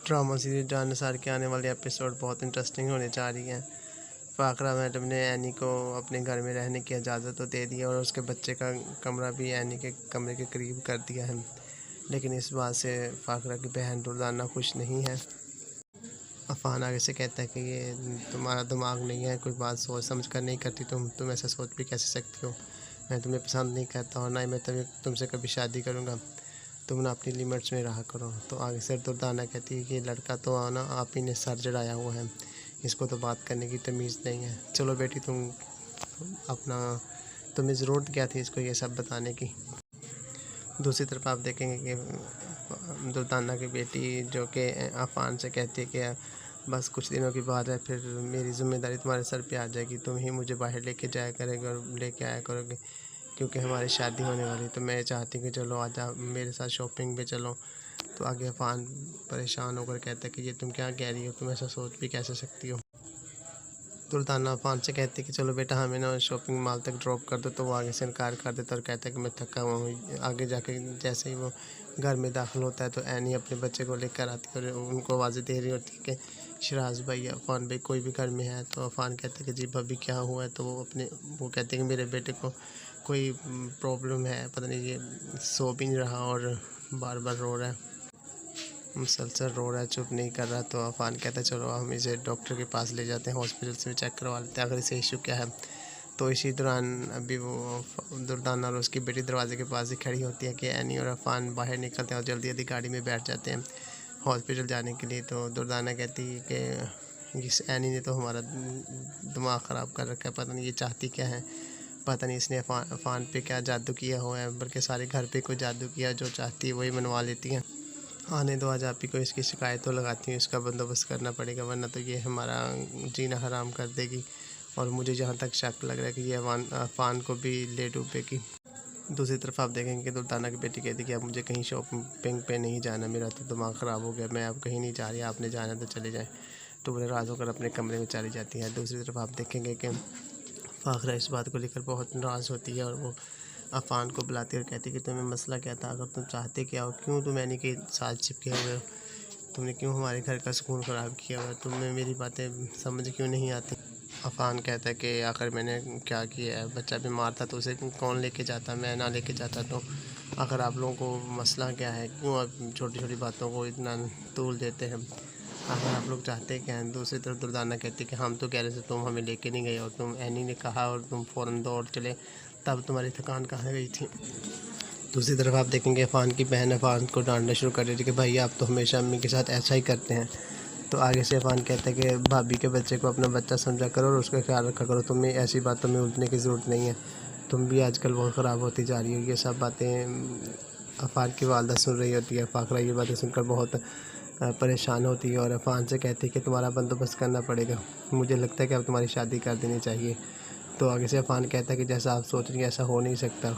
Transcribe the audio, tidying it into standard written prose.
Drama series Jansar के आने वाले एपिसोड बहुत इंटरेस्टिंग होने जा रही हैं। फ़ाकरा मैडम ने एनी को अपने घर में रहने की इजाज़त तो दे दी है और उसके बच्चे का कमरा भी एनी के कमरे के करीब कर दिया है, लेकिन इस बात से फ़ाकरा की बहन दुर्दाना खुश नहीं है। अफान आगे से कहता है कि ये तुम्हारा दिमाग नहीं है, कोई बात सोच समझ कर नहीं करती, तुम ऐसा सोच भी कैसे सकती हो। मैं तुम्हें पसंद नहीं करता और ना ही मैं तुमसे कभी शादी करूँगा। तुम ना अपनी लिमिट्स में रहा करो। तो आगे से दुर्दाना कहती है कि लड़का तो ना आप ही ने सर जड़ाया हुआ है, इसको तो बात करने की तमीज़ नहीं है। चलो बेटी तुम्हें ज़रूरत क्या थी इसको ये सब बताने की। दूसरी तरफ आप देखेंगे कि दुर्दाना की बेटी जो कि अफान से कहती है कि बस कुछ दिनों की बात है, फिर मेरी ज़िम्मेदारी तुम्हारे सर पे आ जाएगी, तुम ही मुझे बाहर लेके जाया करोगे और लेके आया करोगे, क्योंकि हमारी शादी होने वाली। तो मैं चाहती हूँ कि चलो आज आप मेरे साथ शॉपिंग पे चलो। तो आगे अफान परेशान होकर कहता है कि ये तुम क्या कह रही हो, तुम ऐसा सोच भी कैसे सकती हो। दुर्दाना अफान से कहती है कि चलो बेटा हमें ना शॉपिंग मॉल तक ड्रॉप कर दो। तो वो आगे से इनकार कर देता और कहता है कि मैं थका हुआ हूँ। आगे जाके जैसे ही वो घर में दाखिल होता है तो एनी अपने बच्चे को लेकर आती है और उनको आवाज़ें दे रही होती है कि शराज भाई, अफान भाई कोई भी घर में है। तो अफान कहते हैं कि जी भाभी क्या हुआ है। तो वो कहते हैं कि मेरे बेटे को कोई प्रॉब्लम है, पता नहीं, ये सो भी नहीं रहा और बार बार रो रहा है, मुसलसल रो रहा है, चुप नहीं कर रहा। तो अफान कहता है चलो हम इसे डॉक्टर के पास ले जाते हैं, हॉस्पिटल से भी चेक करवा लेते हैं, अगर इसे इशू क्या है। तो इसी दौरान अभी वो दुर्दाना और उसकी बेटी दरवाजे के पास ही खड़ी होती है कि एनी और अफान बाहर निकलते हैं और जल्दी जल्दी गाड़ी में बैठ जाते हैं हॉस्पिटल जाने के लिए। तो दुर्दाना कहती है कि इस एनी ने तो हमारा दिमाग ख़राब कर रखा है, पता नहीं ये चाहती क्या है, पता नहीं इसने अफान पे क्या जादू किया हुआ है, बल्कि सारे घर पे कोई जादू किया, जो चाहती है वही मनवा लेती है। आने दो, आज आप ही को इसकी शिकायत तो लगाती हूँ, इसका बंदोबस्त करना पड़ेगा, वरना तो ये हमारा जीना हराम कर देगी। और मुझे जहाँ तक शक लग रहा है कि ये अफान को भी ले डूबेगी। दूसरी तरफ आप देखेंगे कि दुर्दाना की बेटी कहती है कि अब मुझे कहीं शॉपिंग पे नहीं जाना, मेरा तो दिमाग ख़राब हो गया, मैं अब कहीं नहीं जा रही, आपने जाना तो चले जाएँ। तो वो नाराज़ होकर अपने कमरे में चली जाती है। दूसरी तरफ आप देखेंगे कि फ़ाकरा इस बात को लेकर बहुत नाराज़ होती है और वो अफान को बुलाती है और कहती है कि तुम्हें मसला क्या था, अगर तुम चाहते क्या हो, क्यों तुम एनी के साथ चिपके हुए हो, तुमने क्यों हमारे घर का सुकून ख़राब किया हुआ है, तुम्हें मेरी बातें समझ क्यों नहीं आती। अफान कहता है कि आखिर मैंने क्या किया है, बच्चा बीमार था तो उसे कौन लेके जाता, मैं ना लेके जाता। तो आखिर आप लोगों को मसला क्या है, क्यों आप छोटी छोटी बातों को इतना तूल देते हैं, आखिर आप लोग चाहते क्या हैं। दूसरी तरफ दुर्दाना कहती है कि हम तो कह रहे थे तुम हमें लेके नहीं गए और तुम एनी ने कहा और तुम फ़ौरन दौड़ चले, तब तुम्हारी थकान कहाँ गई थी। दूसरी तरफ आप देखेंगे अफान की बहन अफान को डांटना शुरू कर देती है कि भाई आप तो हमेशा अम्मी के साथ ऐसा ही करते हैं। तो आगे से अफान कहता है कि भाभी के बच्चे को अपना बच्चा समझा करो और उसका ख्याल रखा करो, तुम्हें ऐसी बातों में उलझने की ज़रूरत नहीं है, तुम भी आजकल बहुत ख़राब होती जा रही हो। ये सब बातें अफान की वालदा सुन रही होती है। फ़ाकरा ये बातें सुनकर बहुत परेशान होती है और अफान से कहती है कि तुम्हारा बंदोबस्त करना पड़ेगा, मुझे लगता है कि अब तुम्हारी शादी कर देनी चाहिए। तो आगे से अफान कहता है कि जैसा आप सोच रही हैं ऐसा हो नहीं सकता,